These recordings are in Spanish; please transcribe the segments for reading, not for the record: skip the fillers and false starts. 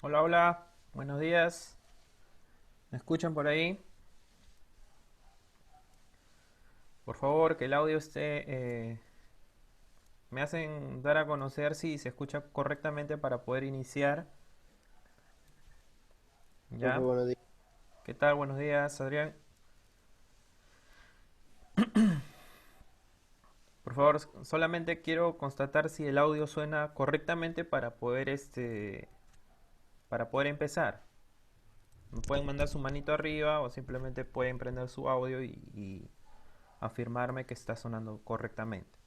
Hola, hola, buenos días. ¿Me escuchan por ahí? Por favor, que el audio esté... me hacen dar a conocer si se escucha correctamente para poder iniciar. Profe, ¿Ya? buenos días. ¿Qué tal? Buenos días, Adrián. Por favor, solamente quiero constatar si el audio suena correctamente para poder para poder empezar. Me pueden mandar su manito arriba o simplemente pueden prender su audio y afirmarme que está sonando correctamente.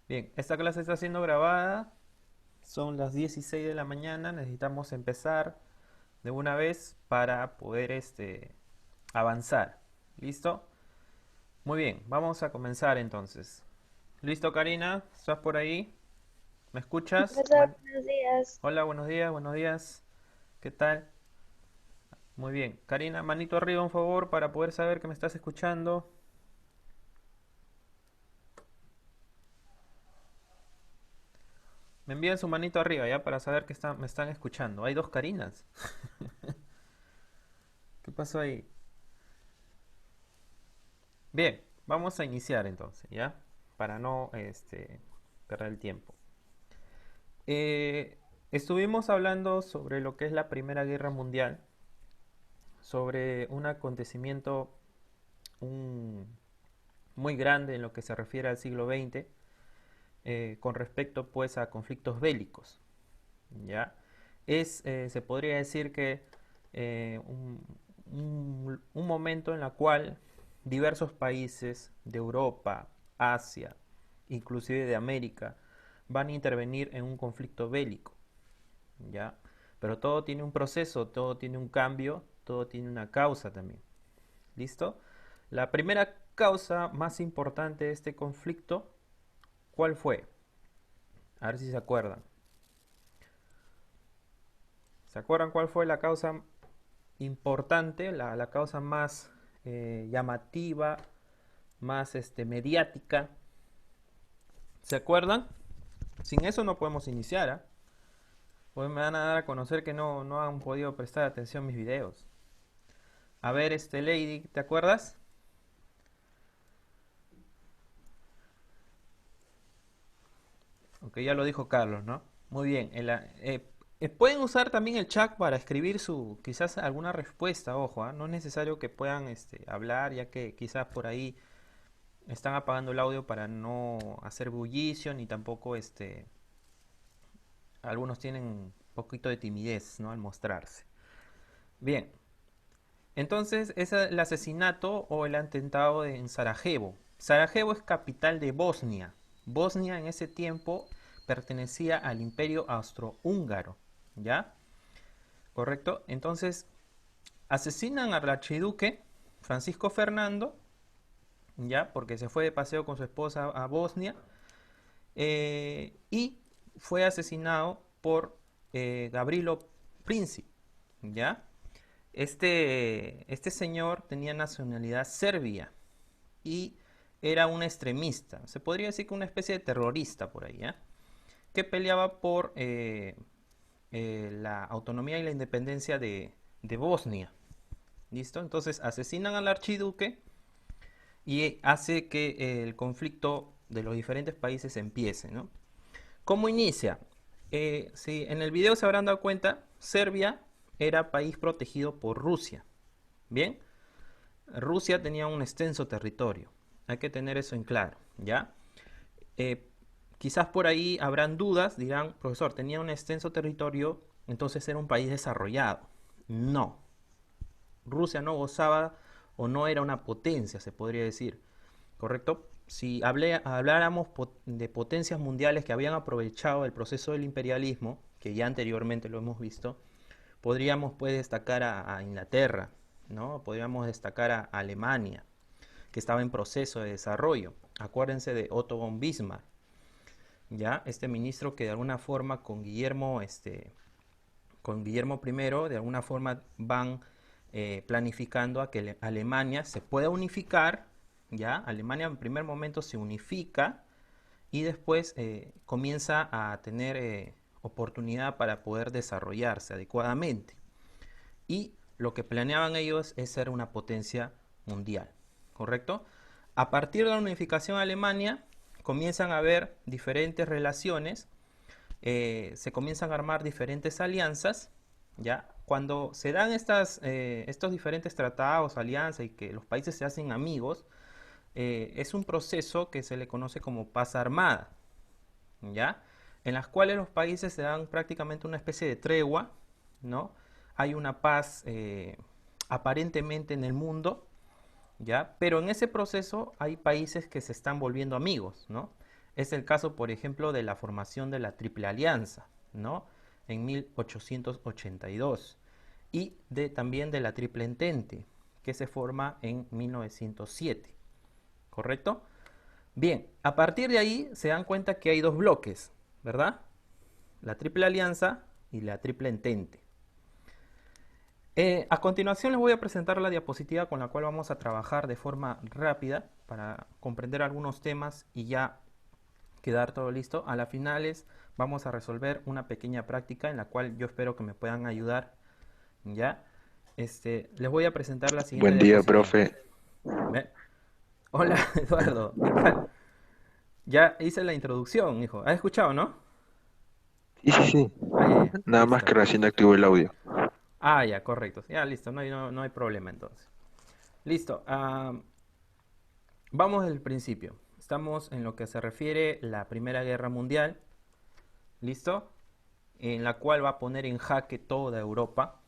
Bien, esta clase está siendo grabada. Son las 16 de la mañana, necesitamos empezar de una vez para poder avanzar. ¿Listo? Muy bien, vamos a comenzar entonces. ¿Listo, Karina? ¿Estás por ahí? ¿Me escuchas? Hola, buenos días. Hola, buenos días, buenos días. ¿Qué tal? Muy bien. Karina, manito arriba, un favor, para poder saber que me estás escuchando. Me envían su manito arriba, ¿ya? Para saber que me están escuchando. Hay dos Karinas. ¿Qué pasó ahí? Bien, vamos a iniciar entonces, ¿ya? Para no perder el tiempo. Eh, Estuvimos hablando sobre lo que es la Primera Guerra Mundial, sobre un acontecimiento un- muy grande en lo que se refiere al siglo XX, con respecto pues a conflictos bélicos, ¿ya? Se podría decir que un momento en el cual diversos países de Europa, Asia, inclusive de América, van a intervenir en un conflicto bélico, ¿ya? Pero todo tiene un proceso, todo tiene un cambio, todo tiene una causa también. ¿Listo? La primera causa más importante de este conflicto, ¿cuál fue? A ver si se acuerdan. ¿Se acuerdan cuál fue la causa importante, la causa más llamativa, más mediática? ¿Se acuerdan? Sin eso no podemos iniciar, ¿ah? Pues me van a dar a conocer que no han podido prestar atención a mis videos. A ver, Lady, ¿te acuerdas? Aunque ya lo dijo Carlos, ¿no? Muy bien. Pueden usar también el chat para escribir quizás alguna respuesta, ojo, ¿ah? No es necesario que puedan hablar, ya que quizás por ahí están apagando el audio para no hacer bullicio, ni tampoco algunos tienen un poquito de timidez, ¿no? Al mostrarse. Bien, entonces es el asesinato o el atentado en Sarajevo. Sarajevo es capital de Bosnia. Bosnia en ese tiempo pertenecía al Imperio Austrohúngaro, ¿ya? ¿Correcto? Entonces asesinan al archiduque Francisco Fernando, ¿ya? Porque se fue de paseo con su esposa a Bosnia, y fue asesinado por Gavrilo Princip, ¿ya? Este señor tenía nacionalidad serbia y era un extremista, se podría decir que una especie de terrorista por ahí, ¿eh? Que peleaba por la autonomía y la independencia de Bosnia. ¿Listo? Entonces asesinan al archiduque y hace que el conflicto de los diferentes países empiece, ¿no? ¿Cómo inicia? Si en el video se habrán dado cuenta, Serbia era país protegido por Rusia. Bien, Rusia tenía un extenso territorio. Hay que tener eso en claro, ¿ya? Eh, Quizás por ahí habrán dudas, dirán, profesor, tenía un extenso territorio, entonces era un país desarrollado. No, Rusia no gozaba o no era una potencia, se podría decir, ¿correcto? Si habláramos de potencias mundiales que habían aprovechado el proceso del imperialismo, que ya anteriormente lo hemos visto, podríamos pues destacar a Inglaterra, ¿no? Podríamos destacar a Alemania, que estaba en proceso de desarrollo. Acuérdense de Otto von Bismarck, ya este ministro que de alguna forma con Guillermo con Guillermo I, de alguna forma van planificando a que Alemania se pueda unificar, ¿ya? Alemania en primer momento se unifica y después comienza a tener oportunidad para poder desarrollarse adecuadamente. Y lo que planeaban ellos es ser una potencia mundial, ¿correcto? A partir de la unificación de Alemania comienzan a haber diferentes relaciones, se comienzan a armar diferentes alianzas, ¿ya? Cuando se dan estos diferentes tratados, alianzas y que los países se hacen amigos, es un proceso que se le conoce como paz armada, ¿ya? En las cuales los países se dan prácticamente una especie de tregua, ¿no? Hay una paz aparentemente en el mundo, ¿ya? Pero en ese proceso hay países que se están volviendo amigos, ¿no? Es el caso, por ejemplo, de la formación de la Triple Alianza, ¿no? En 1882 y también de la Triple Entente, que se forma en 1907, ¿correcto? Bien, a partir de ahí se dan cuenta que hay dos bloques, ¿verdad? La Triple Alianza y la Triple Entente. A continuación les voy a presentar la diapositiva con la cual vamos a trabajar de forma rápida para comprender algunos temas y ya quedar todo listo. A las finales vamos a resolver una pequeña práctica en la cual yo espero que me puedan ayudar. ¿Ya? Les voy a presentar la siguiente Buen día, diapositiva. profe. ¿Ve? Hola, Eduardo, ¿qué tal? Ya hice la introducción, hijo. ¿Has escuchado, no? Sí, sí, sí. Ah, ya, ya. Nada más Listo. que recién activo el audio. Ah, ya, correcto. Ya, listo. No hay problema entonces. Listo. Vamos del principio. Estamos en lo que se refiere a la Primera Guerra Mundial. ¿Listo? En la cual va a poner en jaque toda Europa.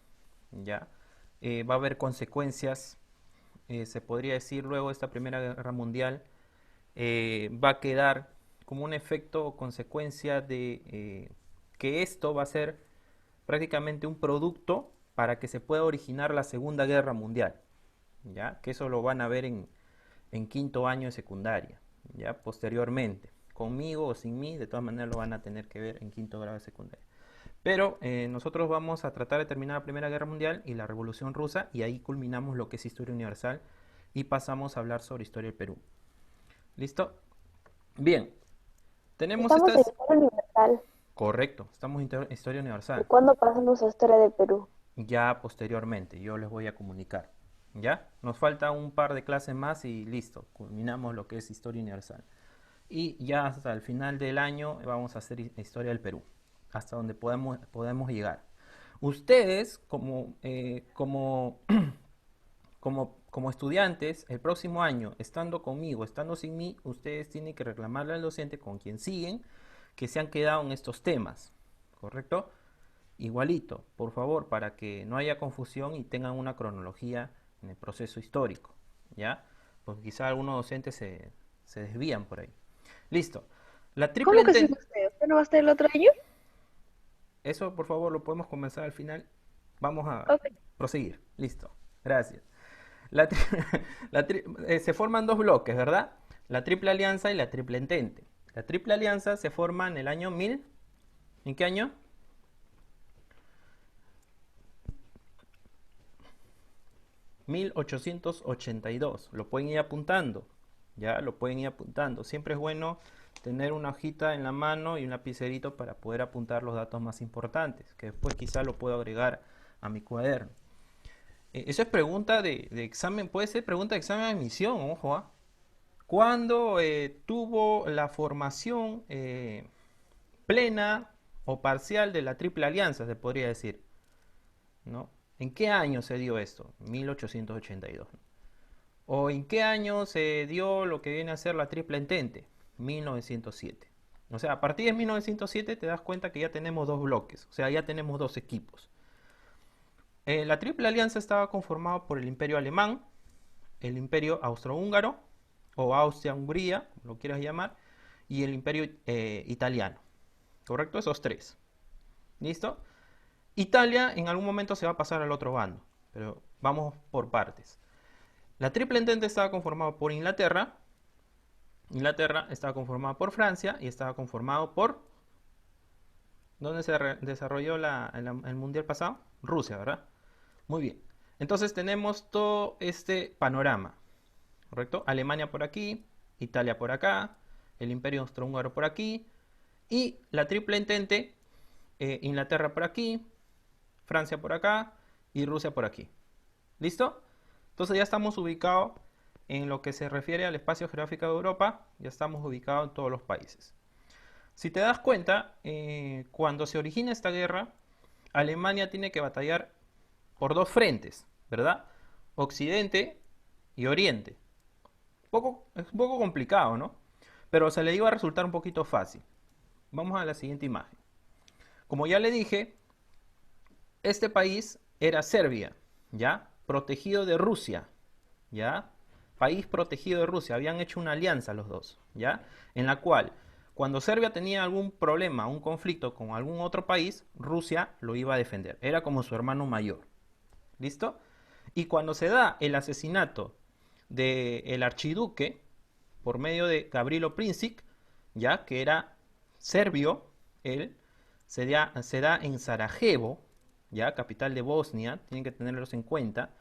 ¿Ya? Va a haber consecuencias. Se podría decir luego de esta Primera Guerra Mundial. Va a quedar como un efecto o consecuencia de que esto va a ser prácticamente un producto para que se pueda originar la Segunda Guerra Mundial, ¿ya? Que eso lo van a ver en quinto año de secundaria, ¿ya? Posteriormente, conmigo o sin mí, de todas maneras lo van a tener que ver en quinto grado de secundaria. Pero nosotros vamos a tratar de terminar la Primera Guerra Mundial y la Revolución Rusa y ahí culminamos lo que es historia universal y pasamos a hablar sobre historia del Perú. ¿Listo? Bien, tenemos Estamos en estas... Historia Universal. Correcto, estamos en historia ¿Y universal. cuándo pasamos a Historia de Perú? Ya posteriormente, yo les voy a comunicar. ¿Ya? Nos falta un par de clases más y listo, culminamos lo que es historia universal. Y ya hasta el final del año vamos a hacer historia del Perú, hasta donde podemos llegar. Ustedes, como estudiantes, el próximo año, estando conmigo, estando sin mí, ustedes tienen que reclamarle al docente con quien siguen que se han quedado en estos temas, ¿correcto? Igualito, por favor, para que no haya confusión y tengan una cronología en el proceso histórico, ¿ya? Porque quizá algunos docentes se desvían por ahí. Listo. La triple ¿Cómo que sí entente, usted? ¿Usted no va a estar el otro año? eso por favor lo podemos comenzar al final. Vamos a Ok. proseguir. Listo. Gracias. La tri- se forman dos bloques, ¿verdad? La Triple Alianza y la Triple Entente. La Triple Alianza se forma en el año 1000. ¿En qué año? 1882. Lo pueden ir apuntando. Ya lo pueden ir apuntando. Siempre es bueno tener una hojita en la mano y un lapicerito para poder apuntar los datos más importantes, que después quizá lo puedo agregar a mi cuaderno. Eso es pregunta de examen, puede ser pregunta de examen de admisión, ojo, ¿ah? ¿Cuándo tuvo la formación plena o parcial de la Triple Alianza, se podría decir? ¿No? ¿En qué año se dio esto? 1882. ¿No? ¿O en qué año se dio lo que viene a ser la Triple Entente? 1907. O sea, a partir de 1907 te das cuenta que ya tenemos dos bloques, o sea, ya tenemos dos equipos. La Triple Alianza estaba conformada por el Imperio Alemán, el Imperio Austrohúngaro, o Austria-Hungría, como lo quieras llamar, y el Imperio Italiano. ¿Correcto? Esos tres. ¿Listo? Italia en algún momento se va a pasar al otro bando, pero vamos por partes. La Triple Entente estaba conformada por Inglaterra, Inglaterra estaba conformada por Francia y estaba conformado por ¿Dónde se desarrolló el mundial pasado? Rusia, ¿verdad? Muy bien. Entonces tenemos todo este panorama, ¿correcto? Alemania por aquí, Italia por acá, el Imperio Austrohúngaro por aquí y la triple entente, Inglaterra por aquí, Francia por acá y Rusia por aquí. ¿Listo? Entonces ya estamos ubicados en lo que se refiere al espacio geográfico de Europa, ya estamos ubicados en todos los países. Si te das cuenta, cuando se origina esta guerra, Alemania tiene que batallar por dos frentes, ¿verdad? Occidente y Oriente. Es un poco complicado, ¿no? Pero se le iba a resultar un poquito fácil. Vamos a la siguiente imagen. Como ya le dije, este país era Serbia, ¿ya? Protegido de Rusia, ¿ya? País protegido de Rusia. Habían hecho una alianza los dos, ¿ya? En la cual, cuando Serbia tenía algún problema, un conflicto con algún otro país, Rusia lo iba a defender. Era como su hermano mayor. ¿Listo? Y cuando se da el asesinato del archiduque por medio de Gavrilo Princip, ya que era serbio, él se da en Sarajevo, ya capital de Bosnia, tienen que tenerlos en cuenta.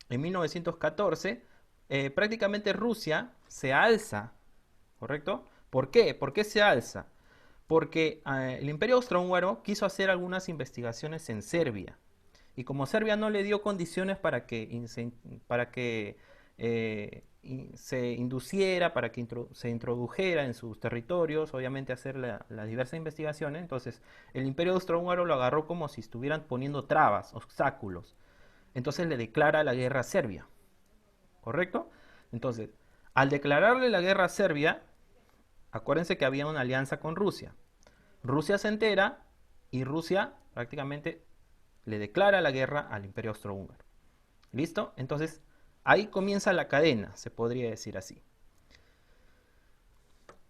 En 1914, prácticamente Rusia se alza, ¿correcto? ¿Por qué? ¿Por qué se alza? Porque el Imperio Austrohúngaro quiso hacer algunas investigaciones en Serbia. Y como Serbia no le dio condiciones para que se induciera, para que se introdujera en sus territorios, obviamente hacer las diversas investigaciones, entonces el Imperio Austrohúngaro lo agarró como si estuvieran poniendo trabas, obstáculos. Entonces le declara la guerra a Serbia, ¿correcto? Entonces, al declararle la guerra a Serbia, acuérdense que había una alianza con Rusia. Rusia se entera y Rusia prácticamente le declara la guerra al Imperio Austrohúngaro. ¿Listo? Entonces, ahí comienza la cadena, se podría decir así.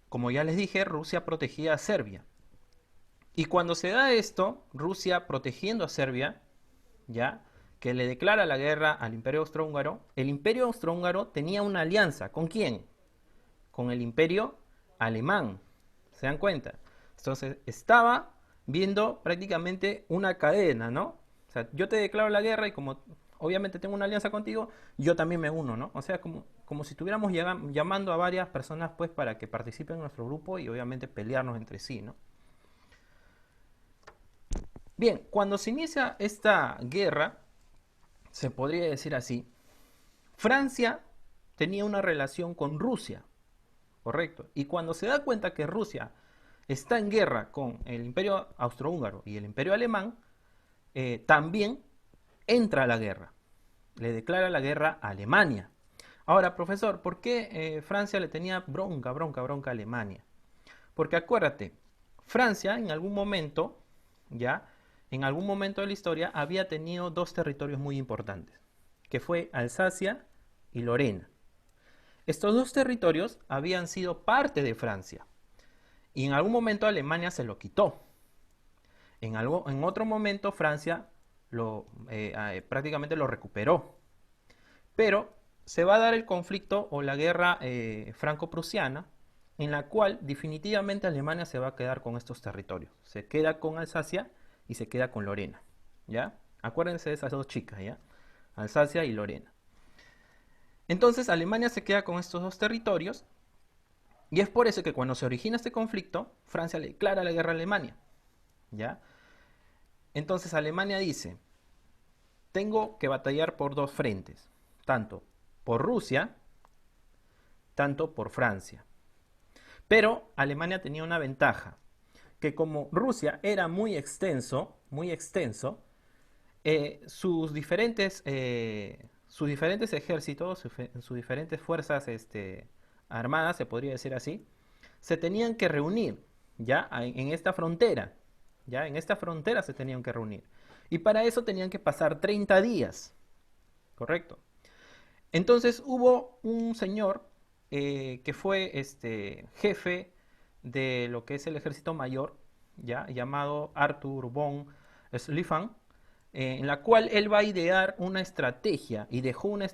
Como ya les dije, Rusia protegía a Serbia. Y cuando se da esto, Rusia protegiendo a Serbia, ya, que le declara la guerra al Imperio Austrohúngaro, el Imperio Austrohúngaro tenía una alianza. ¿Con quién? Con el Imperio Alemán. ¿Se dan cuenta? Entonces, estaba viendo prácticamente una cadena, ¿no? O sea, yo te declaro la guerra y como obviamente tengo una alianza contigo, yo también me uno, ¿no? O sea, como si estuviéramos llamando a varias personas pues para que participen en nuestro grupo y obviamente pelearnos entre sí, ¿no? Bien, cuando se inicia esta guerra, se podría decir así, Francia tenía una relación con Rusia, correcto, y cuando se da cuenta que Rusia está en guerra con el Imperio Austrohúngaro y el Imperio Alemán, también entra a la guerra. Le declara la guerra a Alemania. Ahora, profesor, ¿por qué Francia le tenía bronca a Alemania? Porque acuérdate, Francia en algún momento, ya, en algún momento de la historia había tenido dos territorios muy importantes, que fue Alsacia y Lorena. Estos dos territorios habían sido parte de Francia y en algún momento Alemania se lo quitó. En otro momento Francia prácticamente lo recuperó. Pero se va a dar el conflicto o la guerra franco-prusiana, en la cual definitivamente Alemania se va a quedar con estos territorios. Se queda con Alsacia y se queda con Lorena. ¿Ya? Acuérdense de esas dos chicas, ¿ya? Alsacia y Lorena. Entonces Alemania se queda con estos dos territorios y es por eso que cuando se origina este conflicto, Francia le declara la guerra a Alemania. ¿Ya? Entonces Alemania dice, tengo que batallar por dos frentes, tanto por Rusia, tanto por Francia. Pero Alemania tenía una ventaja, que como Rusia era muy extenso, sus diferentes ejércitos, sus diferentes fuerzas armadas, se podría decir así, se tenían que reunir ya en esta frontera. Ya en esta frontera se tenían que reunir. Y para eso tenían que pasar 30 días. Correcto. Entonces hubo un señor que fue jefe de lo que es el ejército mayor, ya llamado Arthur von Schlieffen, en la cual él va a idear una estrategia y dejó una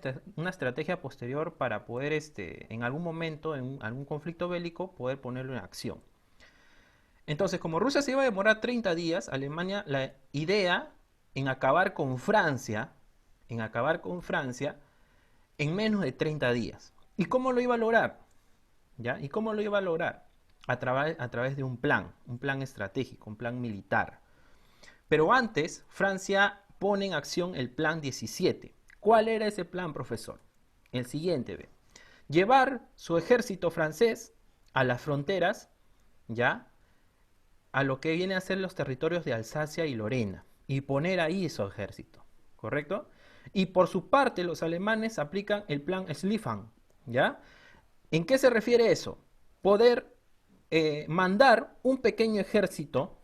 estrategia posterior para poder en algún momento, en algún conflicto bélico, poder ponerlo en acción. Entonces, como Rusia se iba a demorar 30 días, Alemania, la idea en acabar con Francia, en acabar con Francia en menos de 30 días. ¿Y cómo lo iba a lograr? ¿Ya? ¿Y cómo lo iba a lograr? A través de un plan estratégico, un plan militar. Pero antes, Francia pone en acción el plan 17. ¿Cuál era ese plan, profesor? El siguiente, ve. Llevar su ejército francés a las fronteras, ¿ya? A lo que viene a ser los territorios de Alsacia y Lorena, y poner ahí su ejército, ¿correcto? Y por su parte, los alemanes aplican el plan Schlieffen, ¿ya? ¿En qué se refiere eso? Poder mandar un pequeño ejército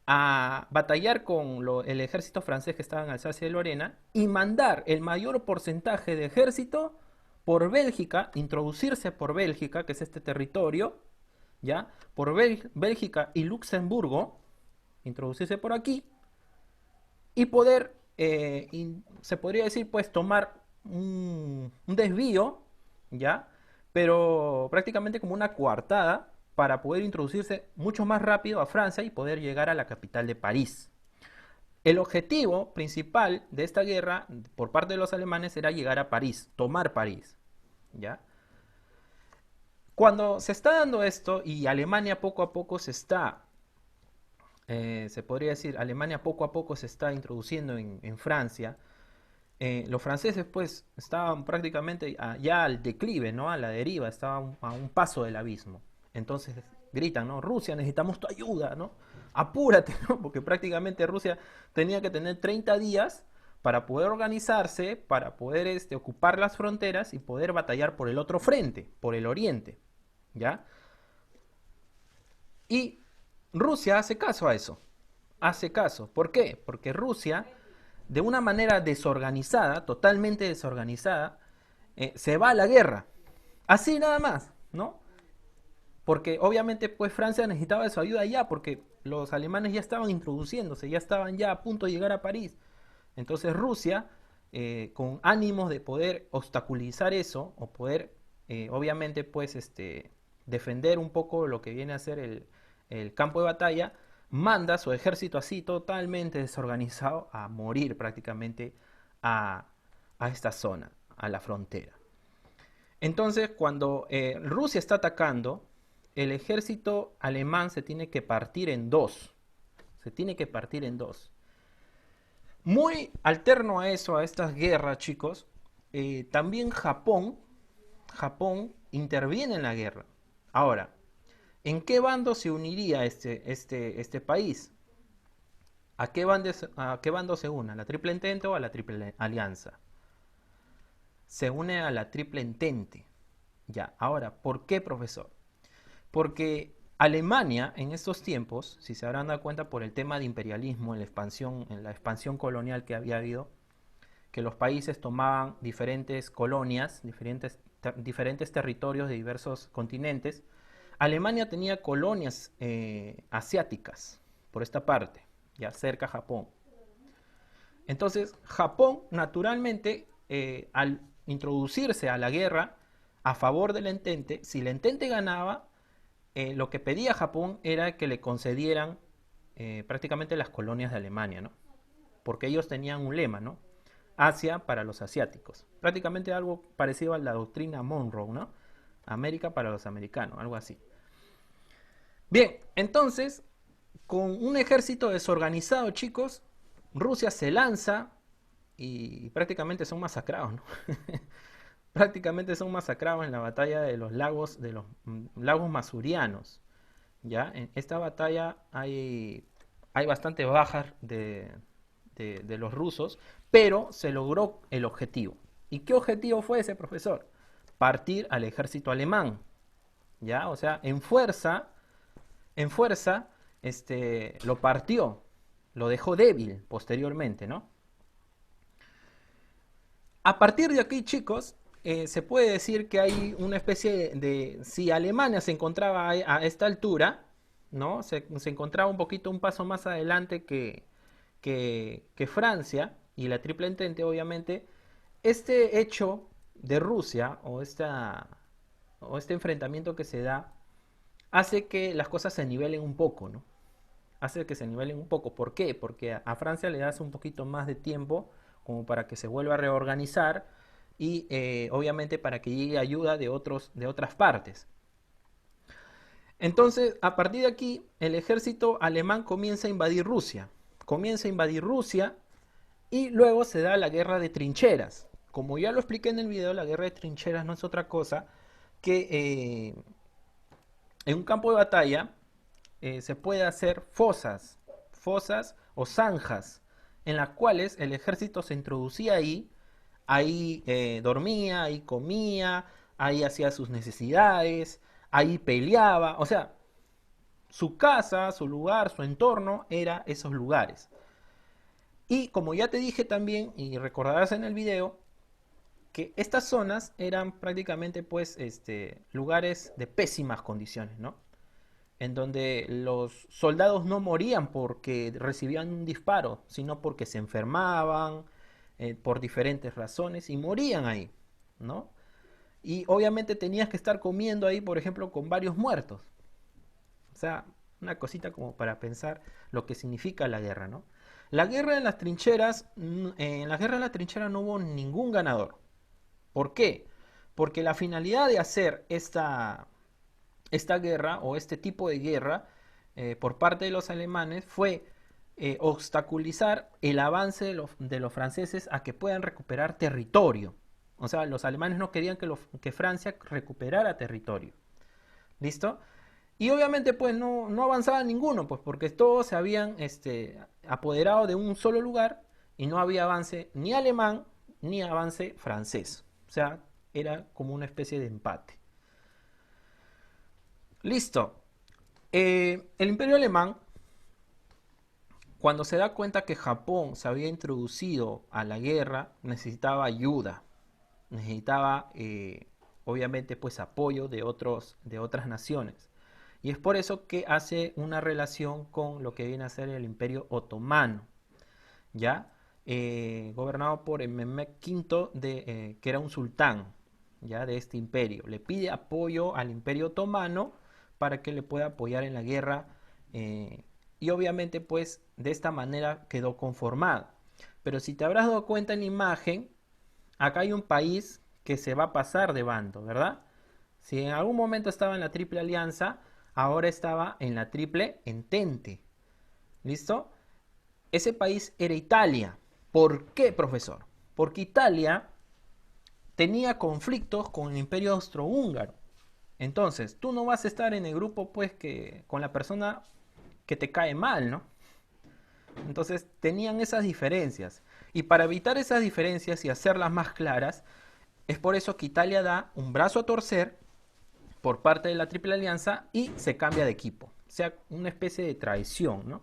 a batallar con el ejército francés que estaba en Alsacia y Lorena y mandar el mayor porcentaje de ejército por Bélgica, introducirse por Bélgica, que es este territorio, ¿ya? Por Bélgica y Luxemburgo, introducirse por aquí y poder, se podría decir, pues tomar un desvío, ¿ya? Pero prácticamente como una coartada para poder introducirse mucho más rápido a Francia y poder llegar a la capital de París. El objetivo principal de esta guerra por parte de los alemanes era llegar a París, tomar París, ¿ya? Cuando se está dando esto y Alemania poco a poco se podría decir, Alemania poco a poco se está introduciendo en Francia, los franceses pues estaban prácticamente ya al declive, ¿no? A la deriva, estaban a un paso del abismo. Entonces gritan, ¿no? Rusia, necesitamos tu ayuda, ¿no? Apúrate, ¿no? Porque prácticamente Rusia tenía que tener 30 días para poder organizarse, para poder ocupar las fronteras y poder batallar por el otro frente, por el oriente, ¿ya? Y Rusia hace caso a eso, hace caso. ¿Por qué? Porque Rusia, de una manera desorganizada, totalmente desorganizada, se va a la guerra. Así nada más, ¿no? Porque obviamente pues Francia necesitaba de su ayuda ya, porque los alemanes ya estaban introduciéndose, ya estaban ya a punto de llegar a París. Entonces Rusia, con ánimos de poder obstaculizar eso, o poder obviamente pues defender un poco lo que viene a ser el campo de batalla, manda a su ejército así totalmente desorganizado a morir prácticamente a, a esta zona, a la frontera. Entonces, cuando Rusia está atacando, el ejército alemán se tiene que partir en dos. Se tiene que partir en dos. Muy alterno a eso, a estas guerras, chicos, también Japón interviene en la guerra. Ahora, ¿en qué bando se uniría este país? ¿A qué bando se une? ¿A la Triple Entente o a la Triple Alianza? Se une a la Triple Entente. Ya, ahora, ¿por qué, profesor? Porque Alemania en estos tiempos, si se habrán dado cuenta por el tema de imperialismo, en la expansión colonial que había habido, que los países tomaban diferentes colonias, diferentes territorios de diversos continentes, Alemania tenía colonias asiáticas por esta parte, ya cerca a Japón. Entonces, Japón, naturalmente, al introducirse a la guerra a favor del Entente, si el Entente ganaba, lo que pedía Japón era que le concedieran prácticamente las colonias de Alemania, ¿no? Porque ellos tenían un lema, ¿no? Asia para los asiáticos. Prácticamente algo parecido a la doctrina Monroe, ¿no? América para los americanos, algo así. Bien, entonces, con un ejército desorganizado, chicos, Rusia se lanza y prácticamente son masacrados, ¿no? Prácticamente son masacrados en la batalla de los lagos masurianos. ¿Ya? En esta batalla hay bastantes bajas de los rusos, pero se logró el objetivo. ¿Y qué objetivo fue ese, profesor? Partir al ejército alemán. ¿Ya? O sea, en fuerza, lo partió, lo dejó débil posteriormente, ¿no? A partir de aquí, chicos, se puede decir que hay una especie de, si Alemania se encontraba a esta altura, ¿no? Se encontraba un poquito, un paso más adelante que Francia y la Triple Entente, obviamente, este hecho de Rusia o o este enfrentamiento que se da hace que las cosas se nivelen un poco, ¿no? Hace que se nivelen un poco. ¿Por qué? Porque a Francia le das un poquito más de tiempo como para que se vuelva a reorganizar y obviamente para que llegue ayuda de otras partes. Entonces, a partir de aquí, el ejército alemán comienza a invadir Rusia. Comienza a invadir Rusia y luego se da la guerra de trincheras. Como ya lo expliqué en el video, la guerra de trincheras no es otra cosa que en un campo de batalla se puede hacer fosas o zanjas, en las cuales el ejército se introducía ahí dormía, ahí comía, ahí hacía sus necesidades, ahí peleaba, o sea, su casa, su lugar, su entorno era esos lugares. Y como ya te dije también, y recordarás en el video, que estas zonas eran prácticamente pues lugares de pésimas condiciones, ¿no? En donde los soldados no morían porque recibían un disparo, sino porque se enfermaban por diferentes razones y morían ahí, ¿no? Y obviamente tenías que estar comiendo ahí, por ejemplo, con varios muertos. O sea, una cosita como para pensar lo que significa la guerra, ¿no? La guerra en las trincheras, en la guerra en las trincheras no hubo ningún ganador. ¿Por qué? Porque la finalidad de hacer esta guerra o este tipo de guerra por parte de los alemanes fue obstaculizar el avance de los franceses a que puedan recuperar territorio. O sea, los alemanes no querían que Francia recuperara territorio. ¿Listo? Y obviamente pues no avanzaba ninguno, pues porque todos se habían apoderado de un solo lugar y no había avance ni alemán ni avance francés. O sea, era como una especie de empate. Listo. El Imperio Alemán, cuando se da cuenta que Japón se había introducido a la guerra, necesitaba ayuda, necesitaba obviamente pues apoyo de otras naciones. Y es por eso que hace una relación con lo que viene a ser el Imperio Otomano, ¿ya? Gobernado por Mehmed V, que era un sultán, ¿ya? De este imperio. Le pide apoyo al Imperio Otomano para que le pueda apoyar en la guerra y obviamente pues de esta manera quedó conformada. Pero si te habrás dado cuenta en la imagen, acá hay un país que se va a pasar de bando, ¿verdad? Si en algún momento estaba en la Triple Alianza, ahora estaba en la Triple Entente. ¿Listo? Ese país era Italia. ¿Por qué, profesor? Porque Italia tenía conflictos con el Imperio Austrohúngaro. Entonces, tú no vas a estar en el grupo, pues, que con la persona que te cae mal, ¿no? Entonces, tenían esas diferencias. Y para evitar esas diferencias y hacerlas más claras, es por eso que Italia da un brazo a torcer por parte de la Triple Alianza y se cambia de equipo. O sea, una especie de traición, ¿no?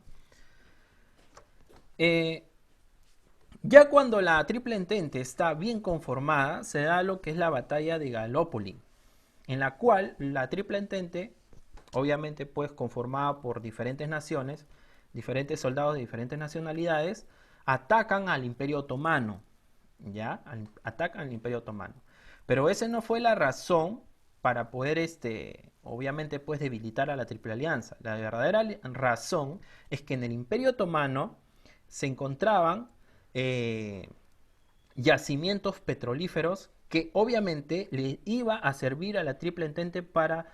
Ya cuando la Triple Entente está bien conformada, se da lo que es la batalla de Gallipoli, en la cual la Triple Entente, obviamente pues conformada por diferentes naciones, diferentes soldados de diferentes nacionalidades, atacan al Imperio Otomano, ¿ya? Atacan al Imperio Otomano. Pero esa no fue la razón para poder, obviamente pues debilitar a la Triple Alianza. La verdadera razón es que en el Imperio Otomano se encontraban yacimientos petrolíferos que obviamente le iba a servir a la Triple Entente para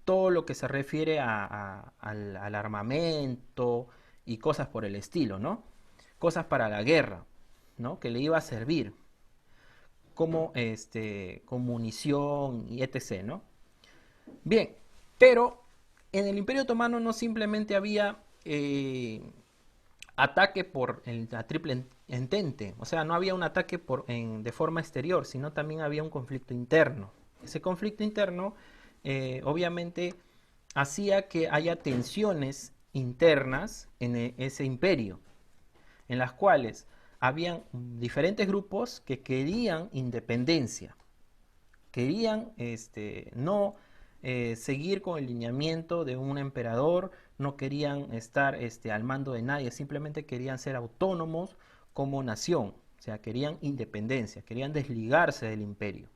todo lo que se refiere al armamento y cosas por el estilo, ¿no? Cosas para la guerra, ¿no? Que le iba a servir como, con munición y etc., ¿no? Bien, pero en el Imperio Otomano no simplemente había ataque por la Triple Entente, o sea, no había un ataque de forma exterior, sino también había un conflicto interno. Ese conflicto interno obviamente hacía que haya tensiones internas en ese imperio, en las cuales habían diferentes grupos que querían independencia, querían no seguir con el lineamiento de un emperador, no querían estar al mando de nadie, simplemente querían ser autónomos como nación, o sea, querían independencia, querían desligarse del imperio.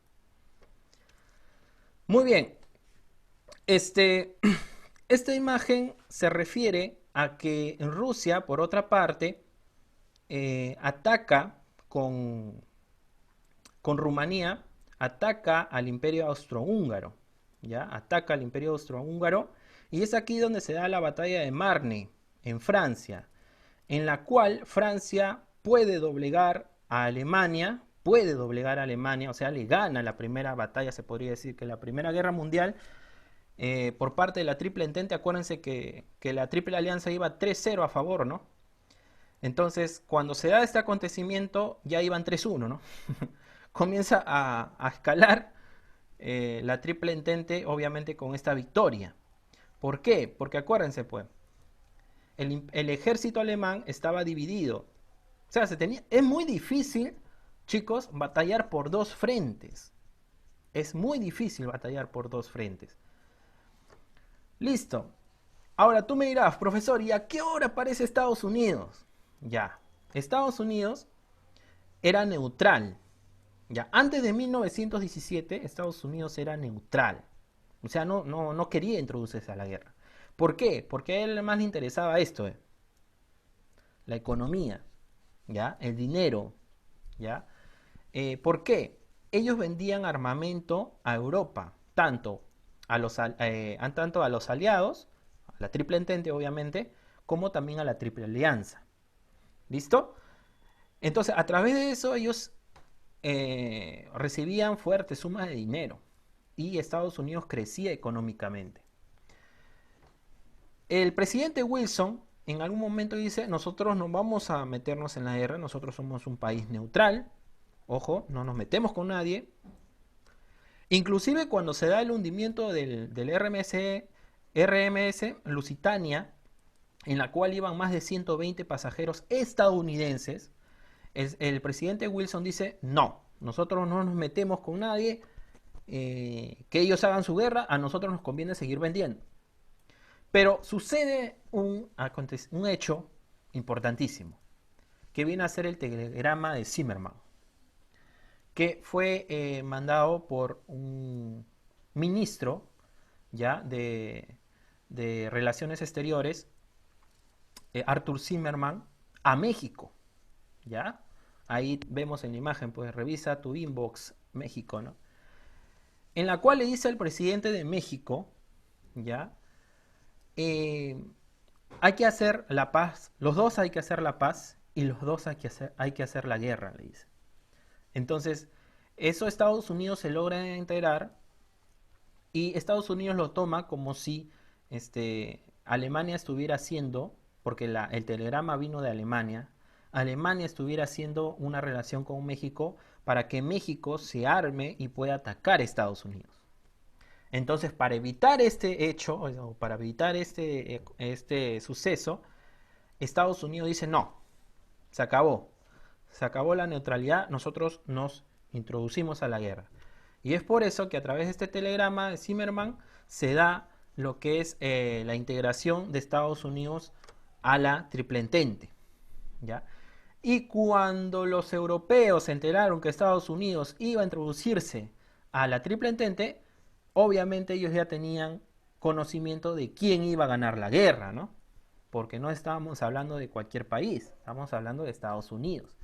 Muy bien. Esta imagen se refiere a que Rusia, por otra parte, ataca con Rumanía, ataca al Imperio Austrohúngaro, ¿ya? Ataca al Imperio Austrohúngaro y es aquí donde se da la batalla de Marne, en Francia, en la cual Francia puede doblegar a Alemania, o sea, le gana la primera batalla, se podría decir que la Primera Guerra Mundial, por parte de la Triple Entente. Acuérdense que la Triple Alianza iba 3-0 a favor, ¿no? Entonces, cuando se da este acontecimiento, ya iban 3-1, ¿no? Comienza a escalar la Triple Entente, obviamente, con esta victoria. ¿Por qué? Porque acuérdense, pues, el ejército alemán estaba dividido. O sea, es muy difícil, chicos, batallar por dos frentes. Es muy difícil batallar por dos frentes. Listo. Ahora tú me dirás, profesor, ¿y a qué hora aparece Estados Unidos? Ya, Estados Unidos era neutral. Ya, antes de 1917, Estados Unidos era neutral. O sea, no quería introducirse a la guerra. ¿Por qué? Porque a él más le interesaba esto, la economía, ¿ya? El dinero, ¿ya? ¿Por qué? Ellos vendían armamento a Europa, tanto a los aliados, a la Triple Entente obviamente, como también a la Triple Alianza. ¿Listo? Entonces, a través de eso ellos recibían fuertes sumas de dinero y Estados Unidos crecía económicamente. El presidente Wilson en algún momento dice, nosotros no vamos a meternos en la guerra, nosotros somos un país neutral, ojo, no nos metemos con nadie. Inclusive cuando se da el hundimiento del RMS Lusitania, en la cual iban más de 120 pasajeros estadounidenses, el presidente Wilson dice, no, nosotros no nos metemos con nadie, que ellos hagan su guerra, a nosotros nos conviene seguir vendiendo. Pero sucede un hecho importantísimo, que viene a ser el telegrama de Zimmerman, que fue mandado por un ministro, ya de Relaciones Exteriores, Arthur Zimmerman, a México, ¿ya? Ahí vemos en la imagen, pues revisa tu inbox México, ¿no? En la cual le dice al presidente de México, ¿ya? Hay que hacer la paz, los dos hay que hacer la paz y los dos hay que hacer la guerra, le dice. Entonces, eso Estados Unidos se logra integrar y Estados Unidos lo toma como si Alemania estuviera haciendo, porque el telegrama vino de Alemania, Alemania estuviera haciendo una relación con México para que México se arme y pueda atacar a Estados Unidos. Entonces, para evitar este hecho, o para evitar este suceso, Estados Unidos dice, no, se acabó la neutralidad, nosotros nos introducimos a la guerra. Y es por eso que a través de este telegrama de Zimmerman se da lo que es la integración de Estados Unidos a la Triple Entente, ¿ya? Y cuando los europeos se enteraron que Estados Unidos iba a introducirse a la Triple Entente, obviamente ellos ya tenían conocimiento de quién iba a ganar la guerra, ¿no? Porque no estábamos hablando de cualquier país, estamos hablando de Estados Unidos.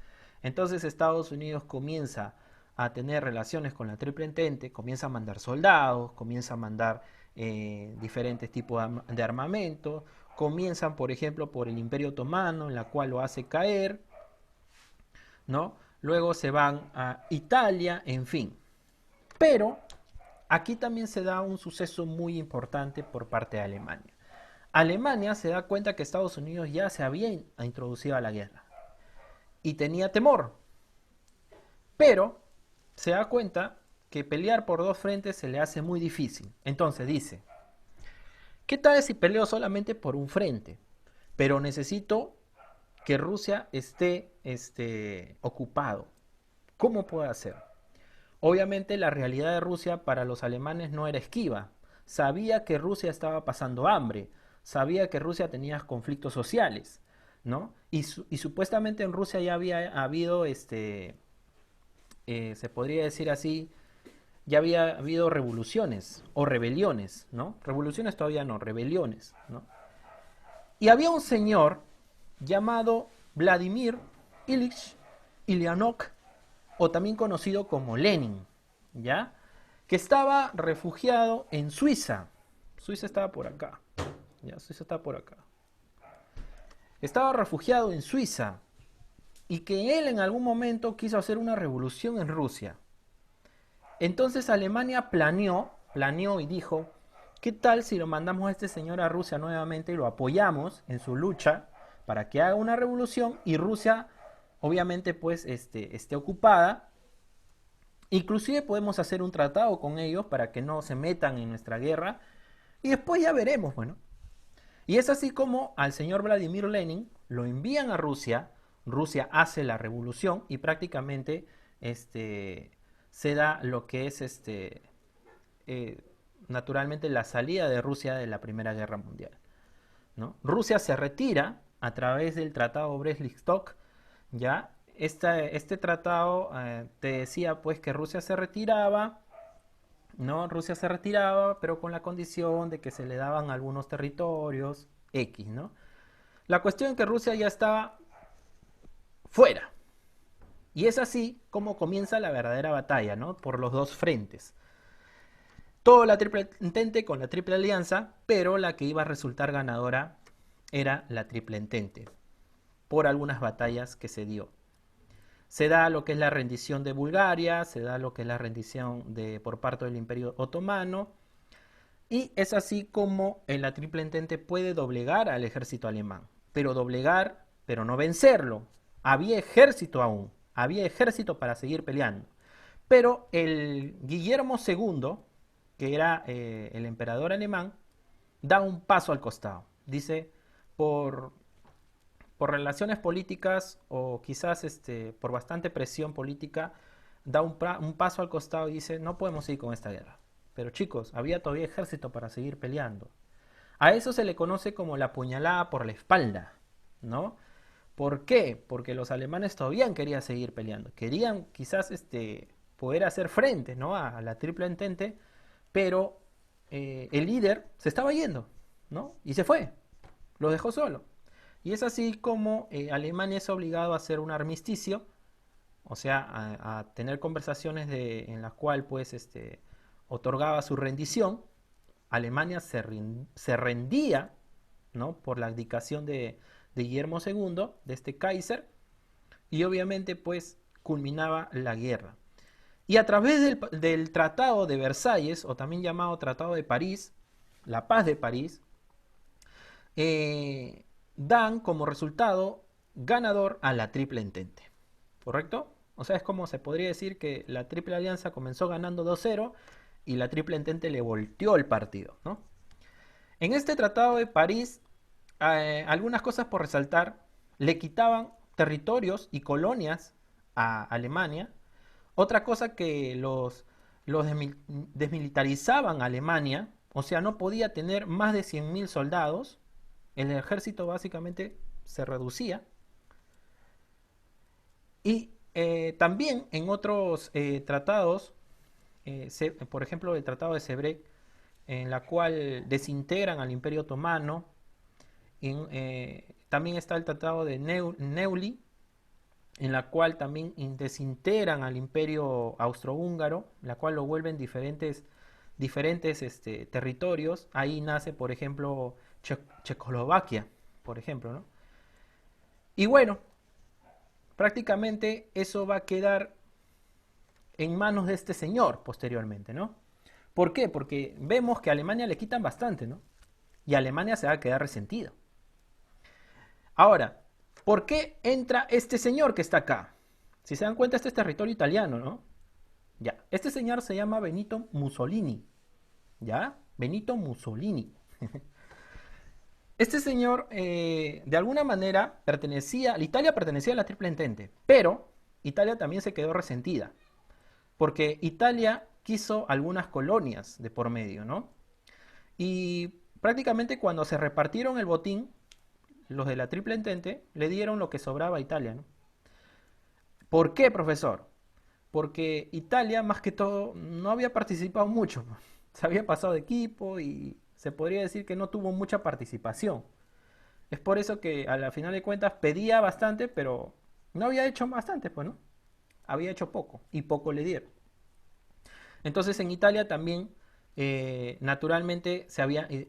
Entonces Estados Unidos comienza a tener relaciones con la Triple Entente, comienza a mandar soldados, comienza a mandar diferentes tipos de armamento, comienzan, por ejemplo, por el Imperio Otomano, en la cual lo hace caer, ¿no? Luego se van a Italia, en fin. Pero aquí también se da un suceso muy importante por parte de Alemania. Alemania se da cuenta que Estados Unidos ya se había introducido a la guerra y tenía temor, pero se da cuenta que pelear por dos frentes se le hace muy difícil. Entonces dice, ¿qué tal si peleo solamente por un frente? Pero necesito que Rusia esté ocupado. ¿Cómo puedo hacer? Obviamente la realidad de Rusia para los alemanes no era esquiva. Sabía que Rusia estaba pasando hambre, sabía que Rusia tenía conflictos sociales, ¿no? Y supuestamente en Rusia ya había habido, se podría decir así, ya había habido revoluciones o rebeliones, ¿no? Revoluciones todavía no, rebeliones, ¿no? Y había un señor llamado Vladimir Ilich Ulyanov, o también conocido como Lenin, ¿ya? Que estaba refugiado en Suiza. Suiza estaba por acá, ¿ya? Suiza está por acá. Estaba refugiado en Suiza y que él en algún momento quiso hacer una revolución en Rusia. Entonces Alemania planeó y dijo, ¿qué tal si lo mandamos a este señor a Rusia nuevamente y lo apoyamos en su lucha para que haga una revolución y Rusia obviamente pues esté ocupada? Inclusive podemos hacer un tratado con ellos para que no se metan en nuestra guerra y después ya veremos, bueno. Y es así como al señor Vladimir Lenin lo envían a Rusia, Rusia hace la revolución y prácticamente se da lo que es naturalmente la salida de Rusia de la Primera Guerra Mundial, ¿no? Rusia se retira a través del Tratado Brest-Litovsk, ¿ya? Este tratado te decía pues que Rusia se retiraba, ¿no? Rusia se retiraba, pero con la condición de que se le daban algunos territorios X, ¿no? La cuestión es que Rusia ya estaba fuera. Y es así como comienza la verdadera batalla, ¿no? Por los dos frentes. Todo la triple entente con la triple alianza, pero la que iba a resultar ganadora era la triple entente, por algunas batallas que se dio. Se da lo que es la rendición de Bulgaria, se da lo que es la rendición por parte del Imperio Otomano, y es así como la triple entente puede doblegar al ejército alemán, pero doblegar, pero no vencerlo. Había ejército aún, había ejército para seguir peleando. Pero el Guillermo II, que era el emperador alemán, da un paso al costado. Dice, por relaciones políticas o quizás por bastante presión política, da un paso al costado y dice, no podemos seguir con esta guerra. Pero chicos, había todavía ejército para seguir peleando. A eso se le conoce como la puñalada por la espalda, ¿no? ¿Por qué? Porque los alemanes todavía querían seguir peleando. Querían quizás poder hacer frente, ¿no? a la triple entente, pero el líder se estaba yendo, ¿no? Y se fue, lo dejó solo. Y es así como Alemania es obligado a hacer un armisticio, o sea, a tener conversaciones en las cuales pues, otorgaba su rendición. Alemania se rendía, ¿no? Por la abdicación de Guillermo II, de este Kaiser, y obviamente pues culminaba la guerra. Y a través del Tratado de Versalles, o también llamado Tratado de París, la Paz de París, dan como resultado ganador a la Triple Entente. ¿Correcto? O sea, es como se podría decir que la Triple Alianza comenzó ganando 2-0 y la Triple Entente le volteó el partido, ¿no? En este Tratado de París, algunas cosas por resaltar, le quitaban territorios y colonias a Alemania. Otra cosa que los desmilitarizaban a Alemania, o sea, no podía tener más de 100.000 soldados, el ejército básicamente se reducía. Y también en otros tratados, por ejemplo el Tratado de Sebré, en la cual desintegran al Imperio Otomano. También está el Tratado de Neuilly, en la cual también desintegran al Imperio Austrohúngaro, la cual lo vuelven diferentes territorios. Ahí nace, por ejemplo, Checoslovaquia, por ejemplo, ¿no? Y bueno, prácticamente eso va a quedar en manos de este señor posteriormente, ¿no? ¿Por qué? Porque vemos que a Alemania le quitan bastante, ¿no? Y Alemania se va a quedar resentido. Ahora, ¿por qué entra este señor que está acá? Si se dan cuenta, este es territorio italiano, ¿no? Ya, este señor se llama Benito Mussolini. ¿Ya? Benito Mussolini. Este señor, de alguna manera, Italia pertenecía a la Triple Entente, pero Italia también se quedó resentida, porque Italia quiso algunas colonias de por medio, ¿no? Y prácticamente cuando se repartieron el botín, los de la Triple Entente le dieron lo que sobraba a Italia, ¿no? ¿Por qué, profesor? porque Italia, más que todo, no había participado mucho. Se había pasado de equipo y se podría decir que no tuvo mucha participación. Es por eso que a la final de cuentas pedía bastante, pero no había hecho bastante, pues, ¿no? Había hecho poco y poco le dieron. Entonces en Italia también, naturalmente,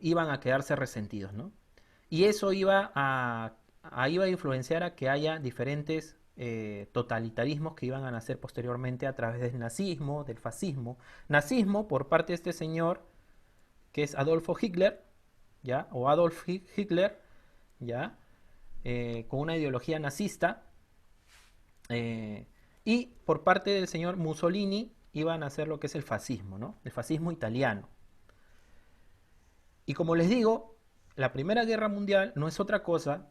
iban a quedarse resentidos, ¿no? Y eso iba a influenciar a que haya diferentes totalitarismos que iban a nacer posteriormente a través del nazismo, del fascismo. Nazismo por parte de este señor que es Adolfo Hitler, ¿ya? O Hitler, ¿ya? Con una ideología nazista. eh, y por parte del señor Mussolini iban a hacer lo que es el fascismo, ¿no? El fascismo italiano. Y como les digo, la Primera Guerra Mundial no es otra cosa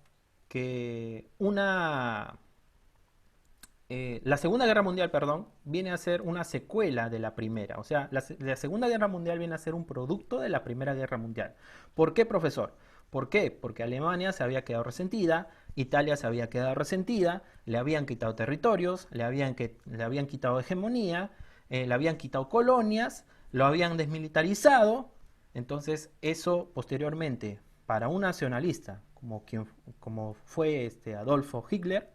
que la Segunda Guerra Mundial, perdón, viene a ser una secuela de la primera. O sea, la Segunda Guerra Mundial viene a ser un producto de la Primera Guerra Mundial. ¿Por qué, profesor? ¿Por qué? Porque Alemania se había quedado resentida, Italia se había quedado resentida, le habían quitado territorios, le habían quitado hegemonía, le habían quitado colonias, lo habían desmilitarizado. Entonces, eso posteriormente, para un nacionalista como fue Adolfo Hitler,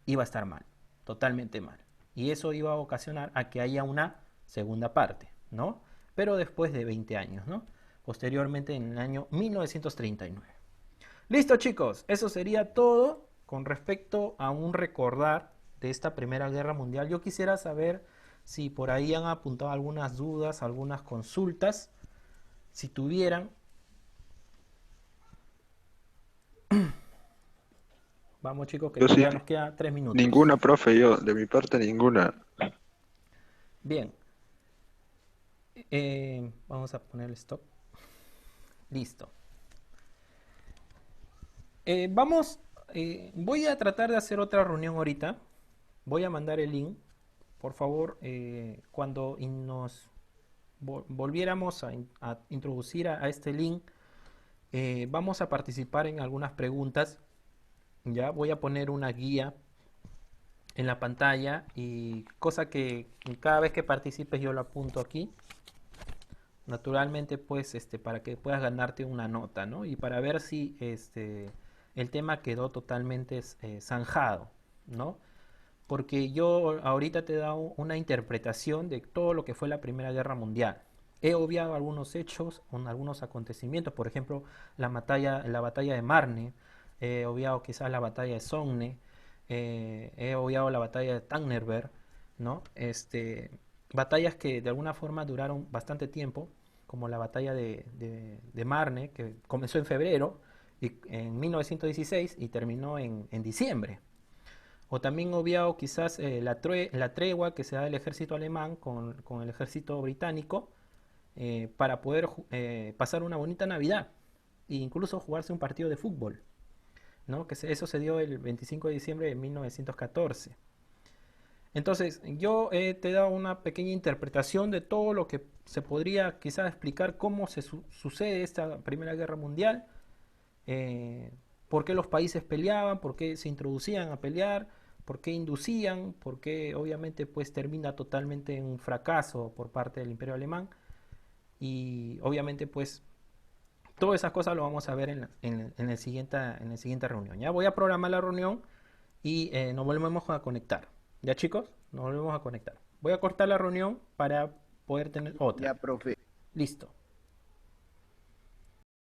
iba a estar mal, totalmente mal. Y eso iba a ocasionar a que haya una segunda parte, ¿no? Pero después de 20 años, ¿no? Posteriormente en el año 1939. Listo, chicos, eso sería todo con respecto a un recordar de esta Primera Guerra Mundial. Yo quisiera saber si por ahí han apuntado algunas dudas, algunas consultas, si tuvieran. Vamos, chicos, que Yo sí, ya nos queda 3 minutos. ninguna, profe, yo, de mi parte ninguna. Bien, vamos a poner stop. Listo. Voy a tratar de hacer otra reunión ahorita. Voy a mandar el link. Por favor, cuando nos volviéramos a introducir a este link, vamos a participar en algunas preguntas. Ya voy a poner una guía en la pantalla y cosa que cada vez que participes yo lo apunto aquí. Naturalmente, pues, para que puedas ganarte una nota, ¿no? Y para ver si el tema quedó totalmente zanjado, ¿no? Porque yo ahorita te he dado una interpretación de todo lo que fue la Primera Guerra Mundial. He obviado algunos hechos, algunos acontecimientos, por ejemplo, la batalla de Marne, he obviado quizás la batalla de Somme, he obviado la batalla de Tannenberg, ¿no? Batallas que de alguna forma duraron bastante tiempo, como la batalla de Marne, que comenzó en febrero, en 1916 y terminó en diciembre. O también obviado quizás la tregua que se da del ejército alemán con el ejército británico para poder pasar una bonita Navidad e incluso jugarse un partido de fútbol, ¿no? Eso se dio el 25 de diciembre de 1914. Entonces, yo te he dado una pequeña interpretación de todo lo que se podría quizás explicar cómo sucede esta Primera Guerra Mundial, eh, por qué los países peleaban, por qué se introducían a pelear, por qué inducían, por qué obviamente pues termina totalmente en un fracaso por parte del Imperio Alemán y obviamente pues todas esas cosas lo vamos a ver en la siguiente reunión. Ya voy a programar la reunión y nos volvemos a conectar. ¿Ya, chicos? Nos volvemos a conectar. Voy a cortar la reunión para poder tener otra. Ya, profe. Listo.